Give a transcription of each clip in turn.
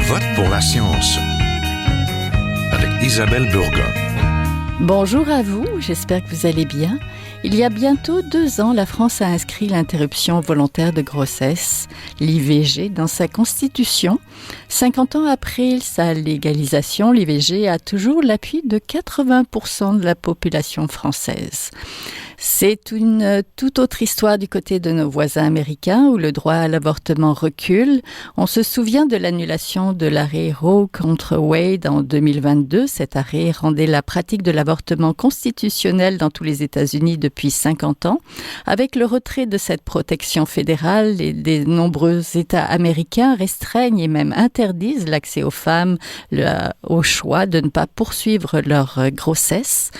vote pour la science avec Isabelle Burgon. Bonjour à vous, j'espère que vous allez bien. Il y a bientôt 2 ans, la France a inscrit l'interruption volontaire de grossesse, l'IVG, dans sa constitution. 50 ans après sa légalisation, l'IVG a toujours l'appui de 80% de la population française. C'est une toute autre histoire du côté de nos voisins américains où le droit à l'avortement recule. On se souvient de l'annulation de l'arrêt Roe contre Wade en 2022. Cet arrêt rendait la pratique de l'avortement constitutionnelle dans tous les États-Unis depuis 50 ans. Avec le retrait de cette protection fédérale, des nombreux États américains restreignent et même interdisent l'accès aux femmes au choix de ne pas poursuivre leur grossesse.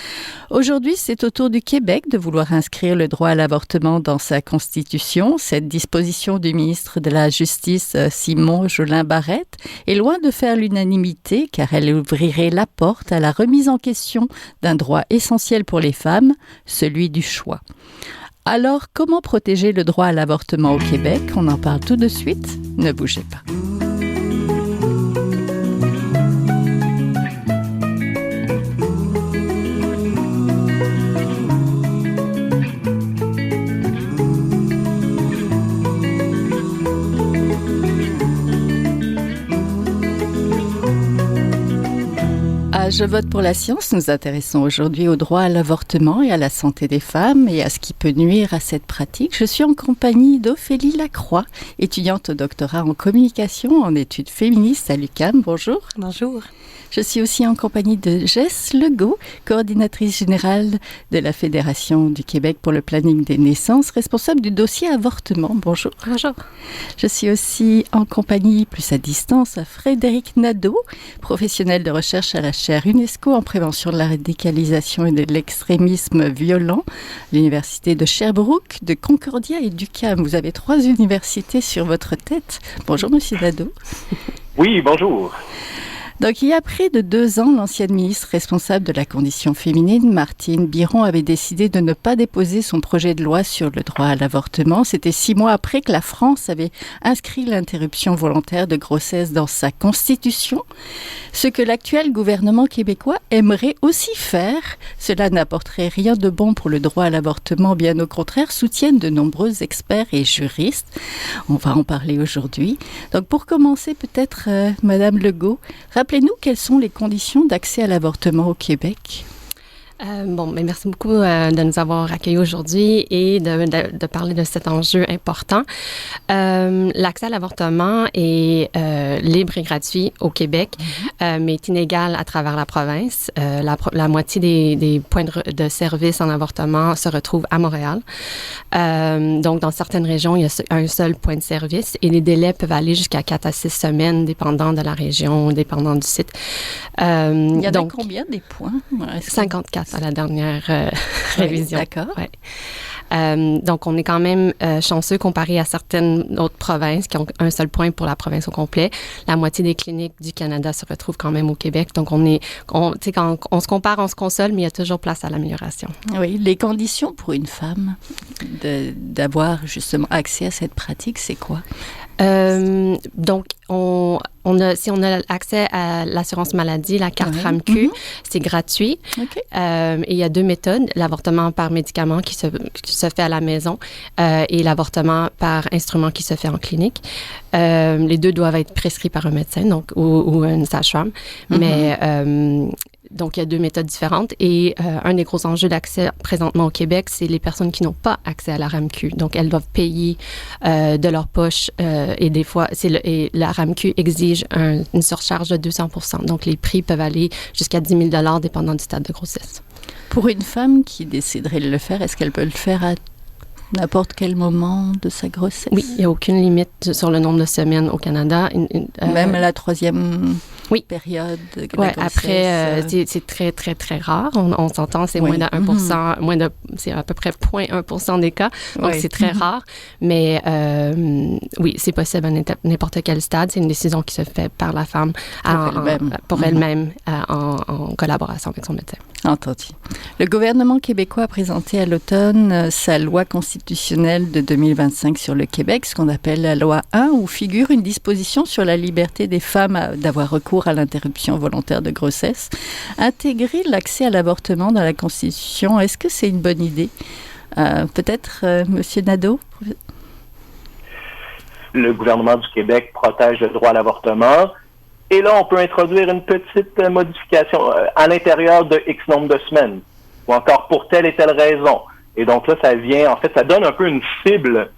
Aujourd'hui, c'est au tour du Québec de vouloir inscrire le droit à l'avortement dans sa constitution. Cette disposition du ministre de la Justice, Simon Jolin-Barrette, est loin de faire l'unanimité car elle ouvrirait la porte à la remise en question d'un droit essentiel pour les femmes, celui du choix. Alors, comment protéger le droit à l'avortement au Québec? On en parle tout de suite. Ne bougez pas. Je vote pour la science. Nous intéressons aujourd'hui au droit à l'avortement et à la santé des femmes et à ce qui peut nuire à cette pratique. Je suis en compagnie d'Ophélie Lacroix, étudiante au doctorat en communication en études féministes à l'UQAM. Bonjour. Bonjour. Je suis aussi en compagnie de Jess Legault, coordinatrice générale de la Fédération du Québec pour le planning des naissances, responsable du dossier avortement. Bonjour. Bonjour. Je suis aussi en compagnie, plus à distance, à Frédéric Nadeau, professionnel de recherche à la chaire UNESCO en prévention de la radicalisation et de l'extrémisme violent, l'Université de Sherbrooke, de Concordia et d'UQAM. Vous avez 3 universités sur votre tête. Bonjour, Monsieur Nadeau. Oui, bonjour. Donc, il y a près de 2 ans, l'ancienne ministre responsable de la condition féminine, Martine Biron, avait décidé de ne pas déposer son projet de loi sur le droit à l'avortement. C'était 6 mois après que la France avait inscrit l'interruption volontaire de grossesse dans sa constitution. Ce que l'actuel gouvernement québécois aimerait aussi faire, cela n'apporterait rien de bon pour le droit à l'avortement, bien au contraire, soutiennent de nombreux experts et juristes. On va en parler aujourd'hui. Donc, pour commencer, peut-être, Madame Legault, rappelez-nous quelles sont les conditions d'accès à l'avortement au Québec. Merci beaucoup de nous avoir accueillis aujourd'hui et de parler de cet enjeu important. L'accès à l'avortement est libre et gratuit au Québec, mais est inégal à travers la province. La moitié des points de service en avortement se retrouvent à Montréal. Donc, dans certaines régions, il y a un seul point de service et les délais peuvent aller jusqu'à 4 à 6 semaines, dépendant de la région, dépendant du site. Il y en a combien des points? 54 à la dernière révision. Oui, d'accord. Ouais. Donc, on est quand même chanceux comparé à certaines autres provinces qui ont un seul point pour la province au complet. La moitié des cliniques du Canada se retrouvent quand même au Québec. Donc, quand on se compare, on se console, mais il y a toujours place à l'amélioration. Oui, les conditions pour une femme d'avoir justement accès à cette pratique, c'est quoi? Donc, si on a accès à l'assurance maladie, la carte RAMQ, c'est gratuit. Okay. Et il y a 2 méthodes, l'avortement par médicament qui se fait à la maison et l'avortement par instrument qui se fait en clinique. Les 2 doivent être prescrits par un médecin ou une sage-femme. Mais donc, il y a 2 méthodes différentes. Et un des gros enjeux d'accès présentement au Québec, c'est les personnes qui n'ont pas accès à la RAMQ. Donc, elles doivent payer de leur poche. Et des fois, et la RAMQ exige une surcharge de 200%. Donc, les prix peuvent aller jusqu'à 10 000 $ dépendant du stade de grossesse. Pour une femme qui déciderait de le faire, est-ce qu'elle peut le faire à n'importe quel moment de sa grossesse? Oui, il n'y a aucune limite sur le nombre de semaines au Canada. Même à la 3e période de grossesse? Après, c'est très, très, très rare. On s'entend, c'est moins de 1%, c'est à peu près 0,1% des cas. Donc, c'est très rare. Mais oui, c'est possible à n'importe quel stade. C'est une décision qui se fait par la femme pour elle-même en collaboration avec son médecin. Entendu. Le gouvernement québécois a présenté à l'automne sa loi constitutionnelle de 2025 sur le Québec, ce qu'on appelle la loi 1, où figure une disposition sur la liberté des femmes d'avoir recours à l'interruption volontaire de grossesse. Intégrer l'accès à l'avortement dans la Constitution, est-ce que c'est une bonne idée? Peut-être, Monsieur Nadeau? Le gouvernement du Québec protège le droit à l'avortement. Et là, on peut introduire une petite modification à l'intérieur de X nombre de semaines, ou encore pour telle et telle raison. Et donc là, ça donne un peu une cible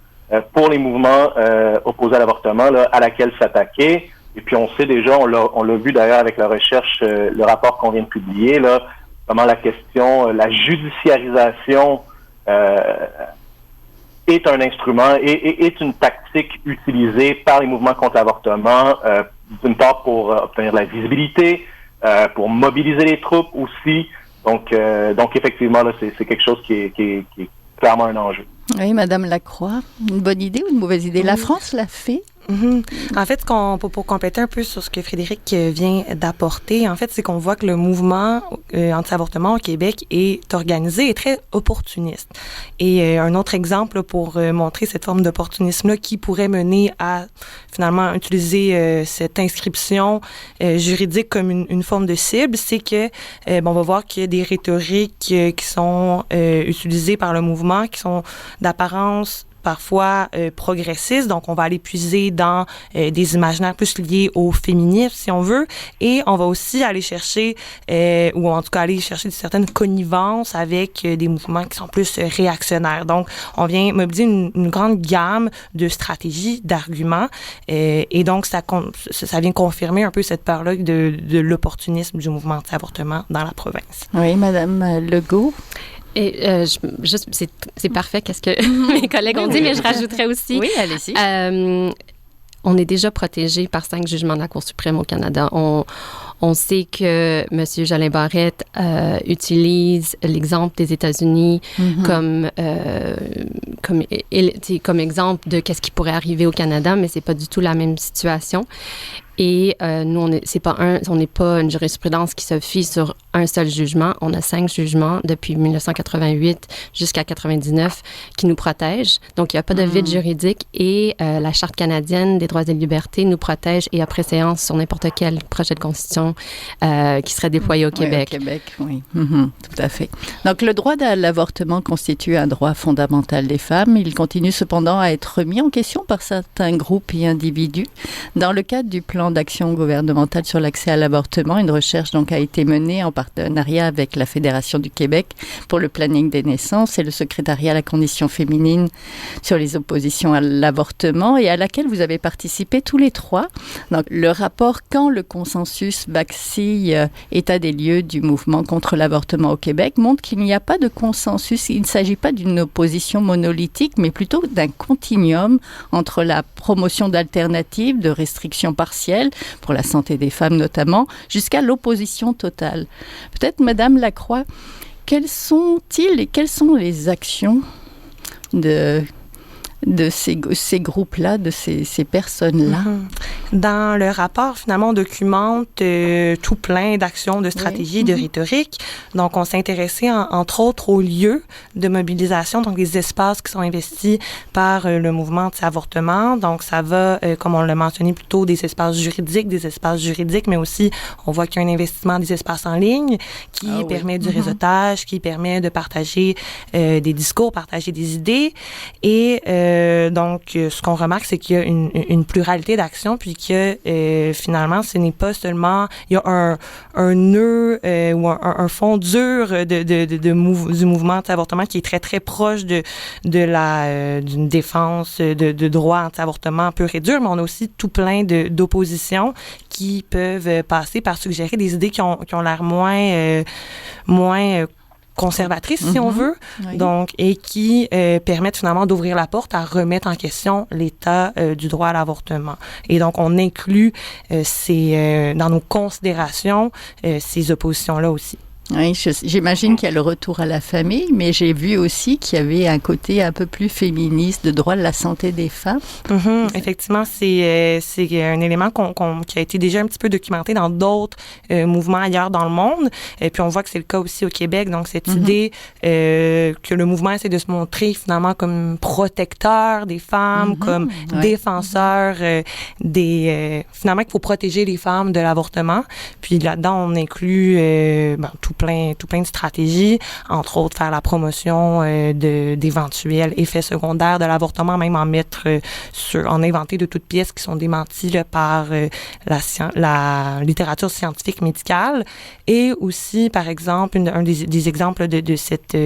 pour les mouvements opposés à l'avortement, là, à laquelle s'attaquer. Et puis on sait déjà, on l'a vu d'ailleurs avec la recherche, le rapport qu'on vient de publier, là, comment la question, la judiciarisation est un instrument et est une tactique utilisée par les mouvements contre l'avortement, d'une part pour obtenir de la visibilité, pour mobiliser les troupes aussi. Donc effectivement, là, c'est quelque chose qui est clairement un enjeu. Oui, Madame Lacroix, une bonne idée ou une mauvaise idée? La France l'a fait. En fait, pour compléter un peu sur ce que Frédéric vient d'apporter, en fait, c'est qu'on voit que le mouvement anti-avortement au Québec est organisé et très opportuniste. Et un autre exemple pour montrer cette forme d'opportunisme-là qui pourrait mener à finalement utiliser cette inscription juridique comme une forme de cible, c'est que on va voir qu'il y a des rhétoriques qui sont utilisées par le mouvement, qui sont d'apparence parfois progressistes, donc on va aller puiser dans des imaginaires plus liés au féminisme, si on veut, et on va aussi aller chercher, ou en tout cas aller chercher certaines connivences avec des mouvements qui sont plus réactionnaires. Donc, on vient mobiliser une grande gamme de stratégies, d'arguments, et donc ça vient confirmer un peu cette peur-là de l'opportunisme du mouvement anti-avortement dans la province. Oui, Madame Legault. Et c'est parfait qu'est-ce que mes collègues ont dit, mais je rajouterais aussi. Oui, allez-y. On est déjà protégé par 5 jugements de la Cour suprême au Canada. On sait que M. Jolin Barrette utilise l'exemple des États-Unis comme exemple de qu'est-ce qui pourrait arriver au Canada, mais c'est pas du tout la même situation. Et nous, on n'est pas une jurisprudence qui se fie sur un seul jugement. On a 5 jugements depuis 1988 jusqu'à 99 qui nous protègent. Donc, il n'y a pas de vide juridique et la Charte canadienne des droits et libertés nous protège et a préséance sur n'importe quel projet de constitution qui serait déployé au Québec. Oui, au Québec, oui. Tout à fait. Donc, le droit à l'avortement constitue un droit fondamental des femmes. Il continue cependant à être remis en question par certains groupes et individus. Dans le cadre du plan d'action gouvernementale sur l'accès à l'avortement, une recherche donc a été menée en partenariat avec la Fédération du Québec pour le planning des naissances et le secrétariat à la condition féminine sur les oppositions à l'avortement et à laquelle vous avez participé tous les 3. Donc, le rapport « Quand le consensus vacille, état des lieux du mouvement contre l'avortement au Québec » montre qu'il n'y a pas de consensus. Il ne s'agit pas d'une opposition monolithique, mais plutôt d'un continuum entre la promotion d'alternatives, de restrictions partielles pour la santé des femmes notamment, jusqu'à l'opposition totale. Peut-être, Madame Lacroix, quelles sont les actions de ces groupes-là, de ces personnes-là? Dans le rapport, finalement, on documente tout plein d'actions, de stratégies, de rhétorique. Donc, on s'est intéressé, entre autres, aux lieux de mobilisation, donc les espaces qui sont investis par le mouvement anti-avortement. Donc, ça va, comme on l'a mentionné plus tôt, des espaces juridiques, mais aussi, on voit qu'il y a un investissement des espaces en ligne qui permet du réseautage, qui permet de partager des discours, partager des idées. Et donc, ce qu'on remarque, c'est qu'il y a une pluralité d'actions, puis que finalement, ce n'est pas seulement... Il y a un nœud ou un fond dur du mouvement anti-avortement qui est très, très proche d'une défense de droits anti-avortement pur et dur, mais on a aussi tout plein d'oppositions qui peuvent passer par suggérer des idées qui ont l'air moins conservatrices, si on veut, donc, et qui permettent finalement d'ouvrir la porte à remettre en question l'état du droit à l'avortement. Et donc, on inclut dans nos considérations ces oppositions-là aussi. Oui, j'imagine qu'il y a le retour à la famille, mais j'ai vu aussi qu'il y avait un côté un peu plus féministe de droit de la santé des femmes. Effectivement, c'est un élément qui a été déjà un petit peu documenté dans d'autres mouvements ailleurs dans le monde. Et puis on voit que c'est le cas aussi au Québec. Donc cette idée que le mouvement essaie de se montrer finalement comme protecteur des femmes, comme défenseur finalement qu'il faut protéger les femmes de l'avortement. Puis là-dedans, on inclut tout plein de stratégies, entre autres faire la promotion d'éventuels effets secondaires de l'avortement, même en inventer de toutes pièces qui sont démenties là, par la littérature scientifique médicale. Et aussi, par exemple, un des exemples de cette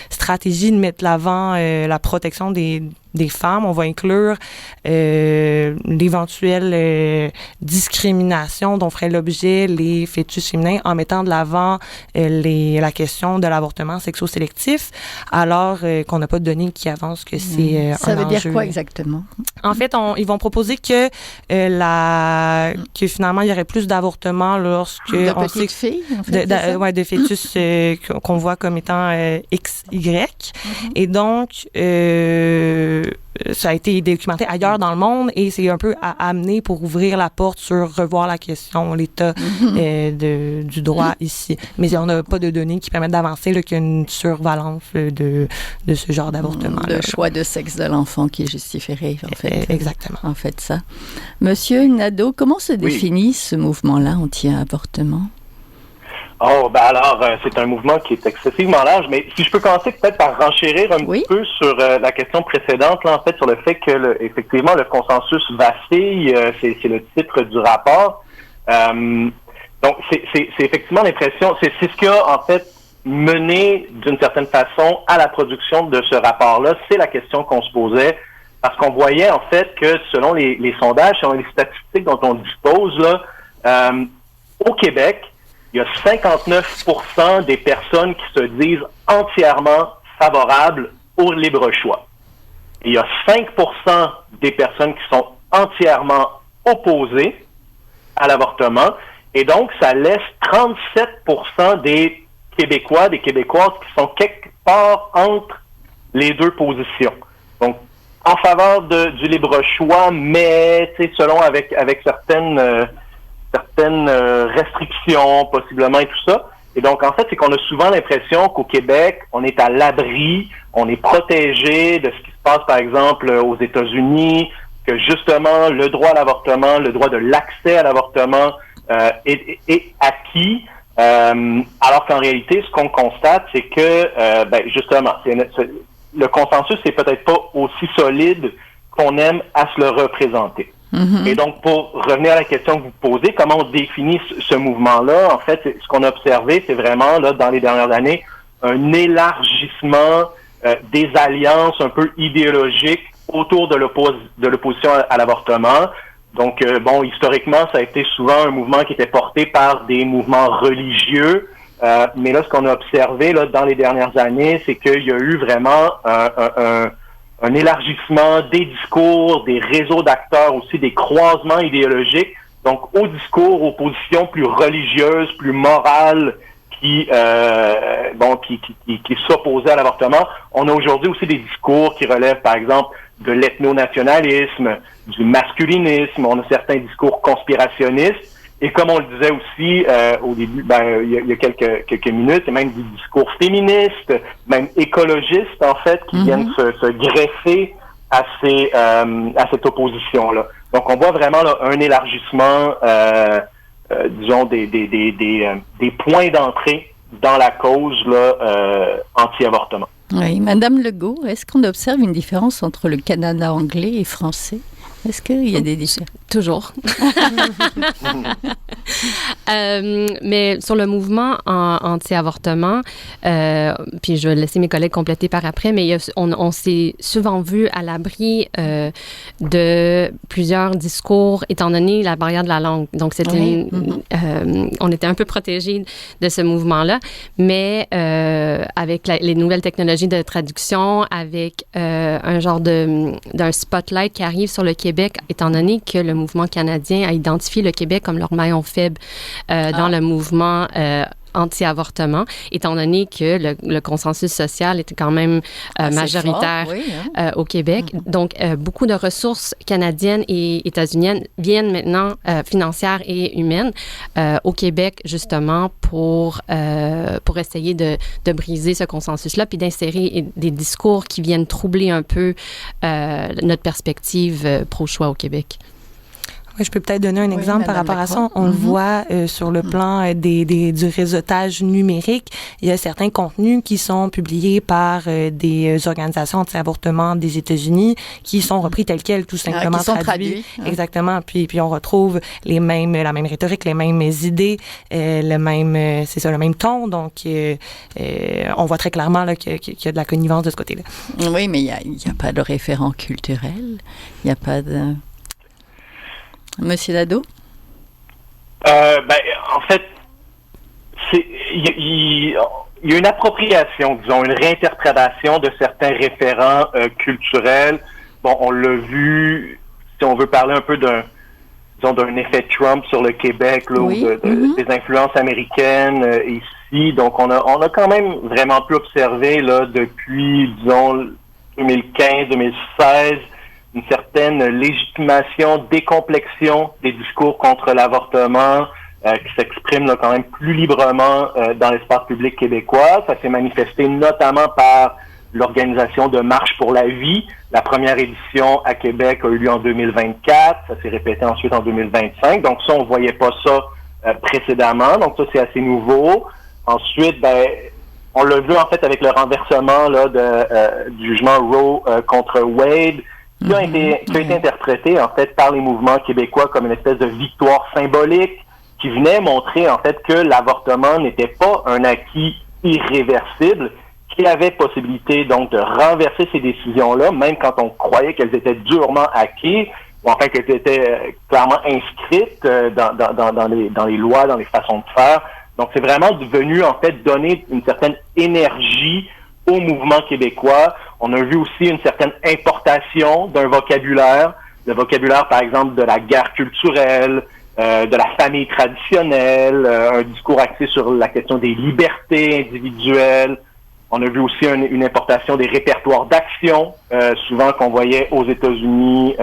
stratégie de mettre de l'avant la protection des femmes, on va inclure l'éventuelle discrimination dont feraient l'objet les fœtus féminins en mettant de l'avant la question de l'avortement sexo-sélectif, alors qu'on n'a pas de données qui avancent que c'est un enjeu. Ça veut dire quoi exactement? En fait, ils vont proposer que finalement, il y aurait plus d'avortements lorsque... De petites filles, en fait, de fœtus qu'on voit comme étant XY. Et donc... ça a été documenté ailleurs dans le monde et c'est un peu à amener pour ouvrir la porte sur revoir la question, l'état du droit ici. Mais on n'a pas de données qui permettent d'avancer qu'il y a une survalence de ce genre d'avortement. Le choix de sexe de l'enfant qui justifierait, en fait. Exactement. En fait, ça. Monsieur Nadeau, comment se définit ce mouvement-là anti-avortement? C'est un mouvement qui est excessivement large, mais si je peux commencer peut-être par renchérir un petit peu sur la question précédente, là, en fait, sur le fait que, effectivement, le consensus vacille, c'est le titre du rapport. Donc, c'est effectivement l'impression, c'est ce qui a, en fait, mené, d'une certaine façon, à la production de ce rapport-là. C'est la question qu'on se posait, parce qu'on voyait, en fait, que selon les sondages, selon les statistiques dont on dispose, là, au Québec, il y a 59% des personnes qui se disent entièrement favorables au libre choix. Et il y a 5% des personnes qui sont entièrement opposées à l'avortement. Et donc, ça laisse 37% des Québécois, des Québécoises qui sont quelque part entre les deux positions. Donc, en faveur du libre choix, mais selon avec certaines restrictions, possiblement, et tout ça. Et donc, en fait, c'est qu'on a souvent l'impression qu'au Québec, on est à l'abri, on est protégé de ce qui se passe, par exemple, aux États-Unis, que justement, le droit à l'avortement, le droit de l'accès à l'avortement est acquis, alors qu'en réalité, ce qu'on constate, c'est que, justement, le consensus n'est peut-être pas aussi solide qu'on aime à se le représenter. Et donc, pour revenir à la question que vous posez, comment on définit ce mouvement-là? En fait, ce qu'on a observé, c'est vraiment, là, dans les dernières années, un élargissement des alliances un peu idéologiques autour de l'opposition à l'avortement. Donc, historiquement, ça a été souvent un mouvement qui était porté par des mouvements religieux. Mais là, ce qu'on a observé là, dans les dernières années, c'est qu'il y a eu vraiment un élargissement des discours, des réseaux d'acteurs aussi, des croisements idéologiques, donc au discours, aux positions plus religieuses, plus morales, qui s'opposaient à l'avortement. On a aujourd'hui aussi des discours qui relèvent, par exemple, de l'ethno-nationalisme, du masculinisme, on a certains discours conspirationnistes, et comme on le disait aussi au début, il y a quelques minutes, il y a même des discours féministes, même écologistes, en fait, qui viennent se greffer à cette opposition-là. Donc, on voit vraiment là, un élargissement, disons, des points d'entrée dans la cause là, anti-avortement. Oui, Madame Legault, est-ce qu'on observe une différence entre le Canada anglais et français? Est-ce qu'il y a des différences? Toujours. Mais sur le mouvement anti-avortement, puis je vais laisser mes collègues compléter par après, mais on s'est souvent vu à l'abri de plusieurs discours, étant donné la barrière de la langue. Donc, c'était on était un peu protégés de ce mouvement-là, mais avec les nouvelles technologies de traduction, avec un genre d'un spotlight qui arrive sur le Québec, étant donné que le mouvement canadien a identifié le Québec comme leur maillon faible dans le mouvement anti-avortement, étant donné que le consensus social était quand même majoritaire fort, oui, au Québec. Donc, beaucoup de ressources canadiennes et états-uniennes viennent maintenant, financières et humaines, au Québec, justement, pour essayer de briser ce consensus-là, puis d'insérer des discours qui viennent troubler un peu notre perspective pro-choix au Québec. Oui, je peux peut-être donner un exemple par rapport à ça. On le voit sur le plan du réseautage numérique. Il y a certains contenus qui sont publiés par des organisations anti-avortement des États-Unis qui sont repris tels quels, tout simplement qui sont traduits. Exactement. Puis on retrouve la même rhétorique, les mêmes idées, le même ton. Donc, on voit très clairement là, qu'il y a de la connivence de ce côté-là. Oui, mais il n'y a pas de référent culturel. Il n'y a pas de... Monsieur Nadeau? En fait, il y a une appropriation, disons, une réinterprétation de certains référents culturels. Bon, on l'a vu, si on veut parler un peu d'un effet Trump sur le Québec, là, oui. ou des influences américaines ici. Donc, on a quand même vraiment pu observer là depuis, disons, 2015-2016, une certaine légitimation, décomplexion des discours contre l'avortement qui s'exprime là, quand même plus librement dans l'espace public québécois. Ça s'est manifesté notamment par l'organisation de Marche pour la vie. La première édition à Québec a eu lieu en 2024. Ça s'est répété ensuite en 2025. Donc ça, on voyait pas ça précédemment. Donc ça, c'est assez nouveau. Ensuite, on l'a vu en fait avec le renversement là, du jugement Roe contre Wade, qui a été interprété en fait par les mouvements québécois comme une espèce de victoire symbolique qui venait montrer en fait que l'avortement n'était pas un acquis irréversible, qu'il y avait possibilité donc de renverser ces décisions-là, même quand on croyait qu'elles étaient durement acquises, ou enfin qu'elles étaient clairement inscrites dans les lois, dans les façons de faire. Donc c'est vraiment devenu en fait donner une certaine énergie au mouvement québécois. On a vu aussi une certaine importation d'un vocabulaire, le vocabulaire par exemple de la guerre culturelle, de la famille traditionnelle, un discours axé sur la question des libertés individuelles. On a vu aussi une importation des répertoires d'action, souvent qu'on voyait aux États-Unis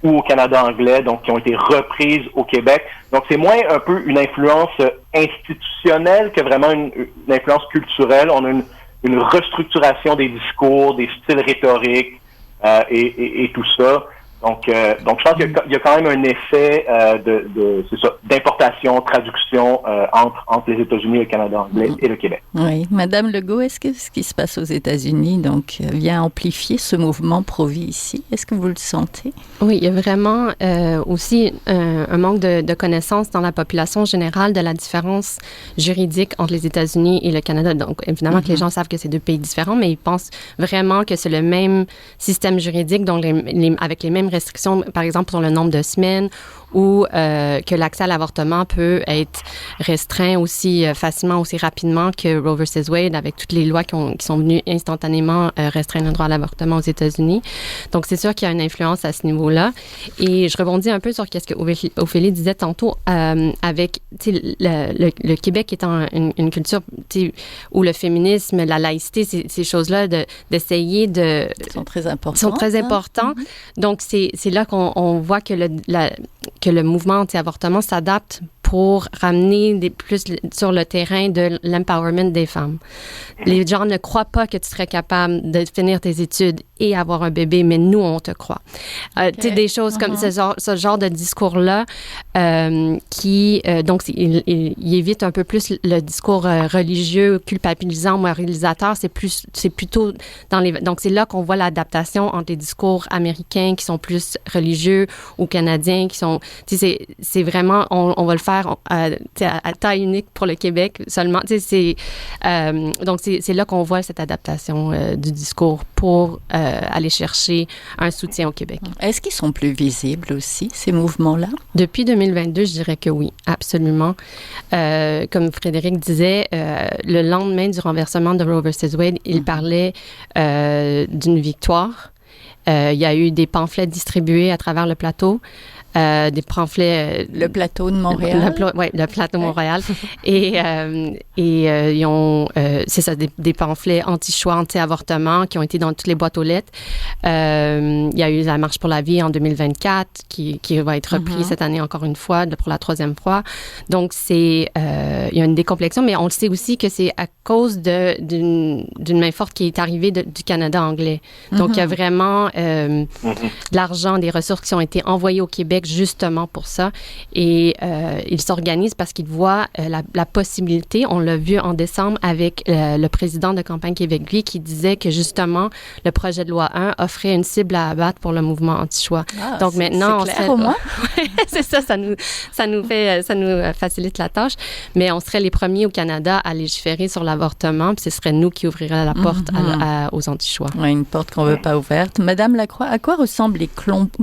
ou au Canada anglais, donc qui ont été reprises au Québec. Donc c'est moins un peu une influence institutionnelle que vraiment une influence culturelle. On a une restructuration des discours, des styles rhétoriques et tout ça. Donc je pense qu'il y a quand même un effet d'importation, traduction entre les États-Unis, le Canada anglais et le Québec. Oui, Madame Legault, est-ce que ce qui se passe aux États-Unis vient amplifier ce mouvement pro-vie ici? Est-ce que vous le sentez? Oui, il y a vraiment aussi un manque de connaissances dans la population générale de la différence juridique entre les États-Unis et le Canada. Donc, évidemment que les gens savent que c'est deux pays différents, mais ils pensent vraiment que c'est le même système juridique, donc avec les mêmes restrictions, par exemple, sur le nombre de semaines ou que l'accès à l'avortement peut être restreint aussi facilement, aussi rapidement que Roe versus Wade, avec toutes les lois qui sont venues instantanément restreindre le droit à l'avortement aux États-Unis. Donc, c'est sûr qu'il y a une influence à ce niveau-là. Et je rebondis un peu sur ce que Ophélie disait tantôt, avec le Québec étant une culture où le féminisme, la laïcité, ces choses-là, d'essayer de... sont très importantes. Sont très importantes. Donc, c'est là qu'on voit que le mouvement anti-avortement s'adapte pour ramener plus sur le terrain de l'empowerment des femmes. Les gens ne croient pas que tu serais capable de finir tes études et avoir un bébé, mais nous, on te croit. Tu sais, des choses comme ce genre de discours-là qui, donc, il évite un peu plus le discours religieux, culpabilisant, moralisateur. C'est plutôt dans les... Donc, c'est là qu'on voit l'adaptation entre les discours américains qui sont plus religieux ou canadiens qui sont... Tu sais, c'est vraiment... On va le faire à taille unique pour le Québec seulement. Tu sais, donc, c'est là qu'on voit cette adaptation du discours pour aller chercher un soutien au Québec. Est-ce qu'ils sont plus visibles aussi, ces mouvements-là? Depuis 2022, je dirais que oui, absolument. Comme Frédéric disait, le lendemain du renversement de Roe versus Wade, il parlait d'une victoire. Il y a eu des pamphlets distribués à travers le plateau. Des pamphlets. Le plateau de Montréal. Le plateau de Montréal. Et ils ont, c'est ça, des pamphlets anti-choix, anti-avortement qui ont été dans toutes les boîtes aux lettres. Il y a eu la Marche pour la vie en 2024 qui va être repris cette année encore une fois, pour la 3e fois. Donc, il y a une décomplexion, mais on le sait aussi que c'est à cause d'une main forte qui est arrivée du Canada anglais. Donc, il y a vraiment de l'argent, des ressources qui ont été envoyées au Québec justement pour ça. Et ils s'organisent parce qu'ils voient la possibilité, on l'a vu en décembre avec le président de Campagne Québec Vie qui disait que justement, le projet de loi 1 offrait une cible à abattre pour le mouvement anti-choix. Donc maintenant, c'est clair, au moins. c'est ça nous facilite la tâche. Mais on serait les premiers au Canada à légiférer sur l'avortement, puis ce serait nous qui ouvririons la porte aux anti-choix. Ouais, une porte qu'on ne veut pas ouverte. Madame Lacroix, à quoi ressemblent les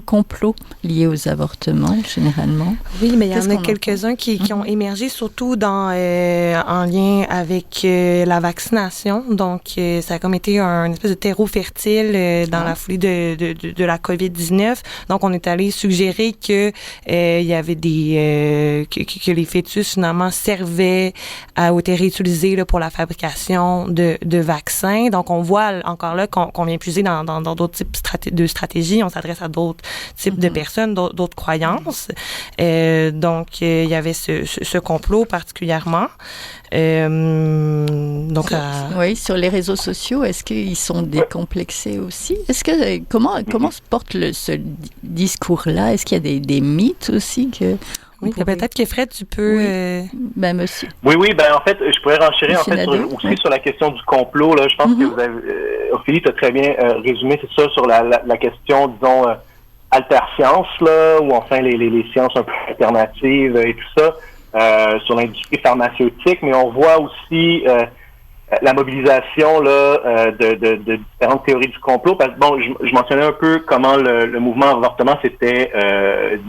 complots liés aux avortements, généralement? Oui, mais il y en a quelques-uns qui ont émergé, surtout en lien avec la vaccination. Donc, ça a comme été un espèce de terreau fertile dans la foulée de la COVID-19. Donc, on est allé suggérer que il y avait que les fœtus, finalement, servaient ou étaient réutilisés là, pour la fabrication de vaccins. Donc, on voit encore là qu'on vient puiser dans d'autres types de stratégies. On s'adresse à d'autres types de personnes, d'autres croyances. Donc, il y avait ce complot particulièrement. Donc, oui, sur les réseaux sociaux, est-ce qu'ils sont décomplexés aussi? Comment se porte ce discours-là? Est-ce qu'il y a des mythes aussi que... Oui, peut-être que Fred, tu peux... Ben, monsieur. Oui, en fait, je pourrais renchérir aussi sur la question du complot. Là. Je pense que vous avez... Ophélie, tu as très bien résumé, c'est ça, sur la question, disons, alterscience, là, ou enfin les sciences un peu alternatives et tout ça, sur l'industrie pharmaceutique, mais on voit aussi la mobilisation là de différentes théories du complot. Parce que bon, je mentionnais un peu comment le mouvement avortement s'était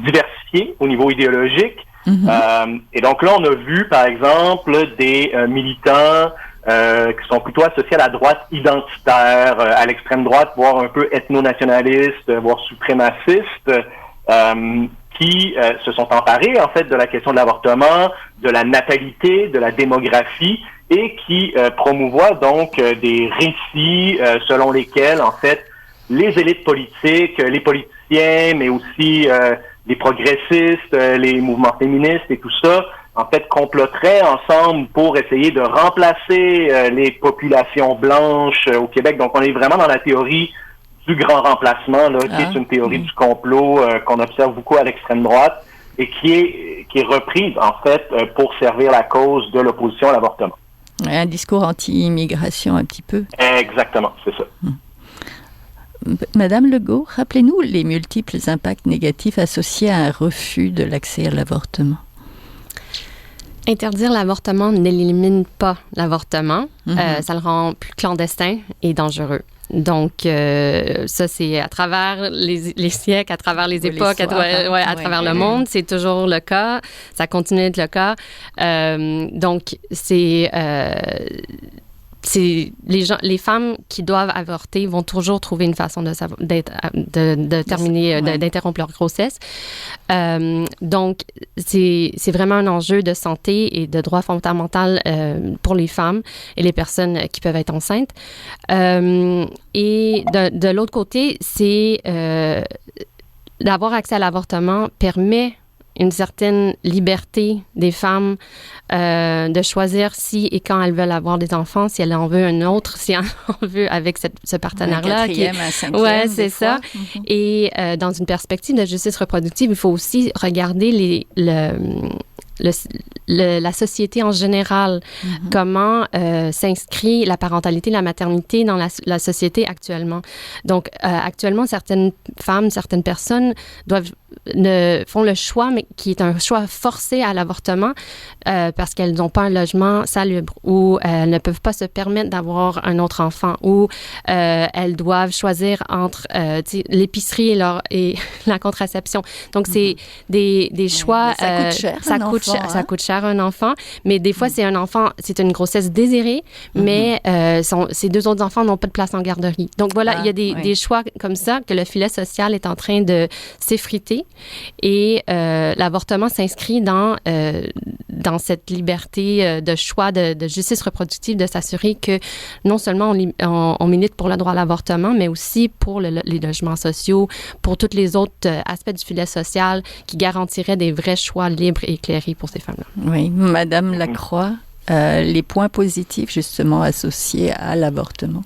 diversifié au niveau idéologique. Et donc là, on a vu, par exemple, des militants qui sont plutôt associés à la droite identitaire, à l'extrême droite, voire un peu ethno-nationaliste, voire suprémaciste, qui se sont emparés, en fait, de la question de l'avortement, de la natalité, de la démographie, et qui promouvoient donc des récits selon lesquels, en fait, les élites politiques, les politiciens, mais aussi les progressistes, les mouvements féministes et tout ça, en fait, comploteraient ensemble pour essayer de remplacer les populations blanches au Québec. Donc, on est vraiment dans la théorie du grand remplacement, là, qui est une théorie du complot qu'on observe beaucoup à l'extrême droite et qui est reprise, en fait, pour servir la cause de l'opposition à l'avortement. Un discours anti-immigration, un petit peu. Exactement, c'est ça. Madame Legault, rappelez-nous les multiples impacts négatifs associés à un refus de l'accès à l'avortement. Interdire l'avortement n'élimine pas l'avortement. Ça le rend plus clandestin et dangereux. Donc, ça, c'est à travers les siècles, à travers les époques, à travers le monde, c'est toujours le cas. Ça continue d'être le cas. Donc, c'est les femmes qui doivent avorter vont toujours trouver une façon de terminer, d'interrompre leur grossesse. Donc, c'est vraiment un enjeu de santé et de droit fondamental pour les femmes et les personnes qui peuvent être enceintes. Et de l'autre côté, c'est d'avoir accès à l'avortement permet une certaine liberté des femmes de choisir si et quand elles veulent avoir des enfants, si elles en veulent un autre, si elles en veulent avec ce partenaire-là. Un quatrième, un cinquième. Oui, c'est ça. Et dans une perspective de justice reproductive, il faut aussi regarder la société en général, comment s'inscrit la parentalité, la maternité dans la société actuellement. Donc, actuellement, certaines femmes, certaines personnes font le choix, mais qui est un choix forcé à l'avortement parce qu'elles n'ont pas un logement salubre ou elles ne peuvent pas se permettre d'avoir un autre enfant ou elles doivent choisir entre l'épicerie et la contraception. Donc, c'est des choix... Ça coûte cher. Ça coûte ça coûte cher un enfant, mais des fois, c'est une grossesse désirée, mais ces 2 autres enfants n'ont pas de place en garderie. Donc voilà, il y a des choix comme ça que le filet social est en train de s'effriter et l'avortement s'inscrit dans cette liberté de choix de justice reproductive, de s'assurer que non seulement on milite pour le droit à l'avortement, mais aussi pour les logements sociaux, pour tous les autres aspects du filet social qui garantiraient des vrais choix libres et éclairés pour ces femmes-là. Oui, Madame Lacroix, les points positifs justement associés à l'avortement.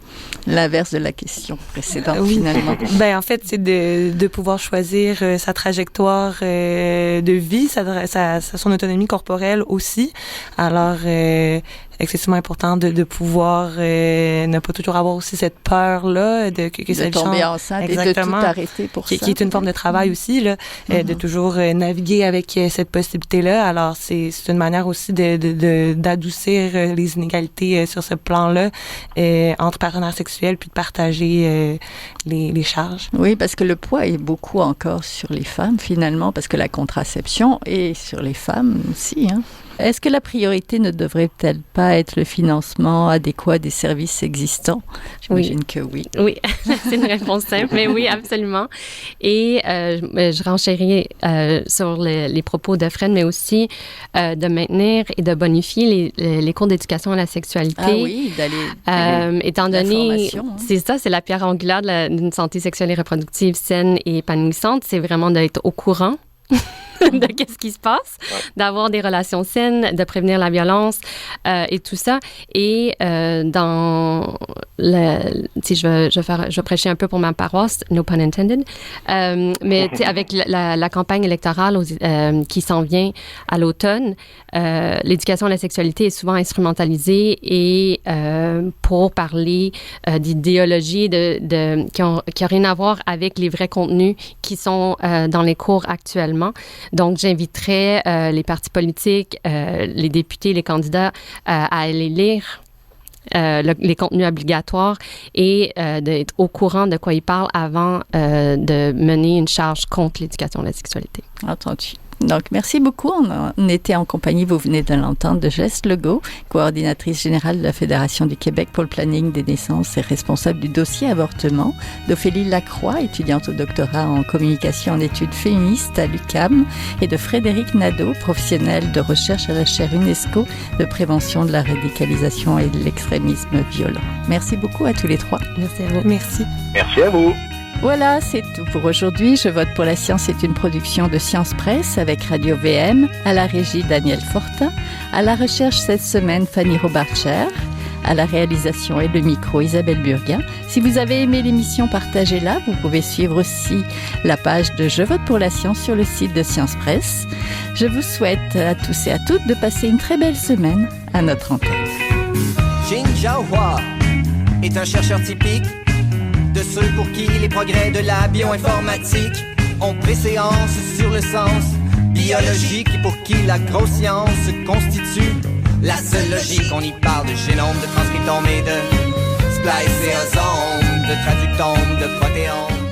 L'inverse de la question précédente, finalement. Ben, en fait, c'est de pouvoir choisir sa trajectoire de vie, son autonomie corporelle aussi. Alors, excessivement important de pouvoir ne pas toujours avoir aussi cette peur-là que ça tomber enceinte et de tout arrêter pour ça. Qui est une forme de travail aussi, là, de toujours naviguer avec cette possibilité-là. Alors, c'est une manière aussi d'adoucir les inégalités sur ce plan-là entre partenaires sexuels, puis de partager les charges. Oui, parce que le poids est beaucoup encore sur les femmes, finalement, parce que la contraception est sur les femmes aussi, hein. Est-ce que la priorité ne devrait-elle pas être le financement adéquat des services existants? J'imagine que oui. Oui, c'est une réponse simple, mais oui, absolument. Et je renchéris sur les propos de Fred, mais aussi de maintenir et de bonifier les cours d'éducation à la sexualité. Ah oui, d'aller étant donné, c'est ça, c'est la pierre angulaire d'une santé sexuelle et reproductive saine et épanouissante, c'est vraiment d'être au courant de qu'est-ce qui se passe, d'avoir des relations saines, de prévenir la violence et tout ça. Et je vais prêcher un peu pour ma paroisse, no pun intended, mais avec la campagne électorale qui s'en vient à l'automne, l'éducation à la sexualité est souvent instrumentalisée et pour parler d'idéologies qui ont rien à voir avec les vrais contenus qui sont dans les cours actuellement. Donc, j'inviterais les partis politiques, les députés, les candidats à aller lire les contenus obligatoires et d'être au courant de quoi ils parlent avant de mener une charge contre l'éducation à la sexualité. Entendu. Donc, merci beaucoup. On était en compagnie, vous venez de l'entendre, de Jess Legault, coordinatrice générale de la Fédération du Québec pour le planning des naissances et responsable du dossier avortement, d'Ophélie Lacroix, étudiante au doctorat en communication en études féministes à l'UQAM, et de Frédéric Nadeau, professionnel de recherche à la chaire UNESCO de prévention de la radicalisation et de l'extrémisme violent. Merci beaucoup à tous les 3. Merci à vous. Merci. Merci à vous. Voilà, c'est tout pour aujourd'hui. Je vote pour la science est une production de Science Presse avec Radio VM, à la régie Daniel Fortin, à la recherche cette semaine Fanny Robarcher, à la réalisation et le micro Isabelle Burguin. Si vous avez aimé l'émission, partagez-la. Vous pouvez suivre aussi la page de Je vote pour la science sur le site de Science Presse. Je vous souhaite à tous et à toutes de passer une très belle semaine à notre antenne. Jin Jiahua est un chercheur typique de ceux pour qui les progrès de la bioinformatique ont préséance sur le sens biologique et pour qui la grosse science constitue la seule logique. On y parle de génome, de transcriptome et de spliceosome, de traductome, de protéome.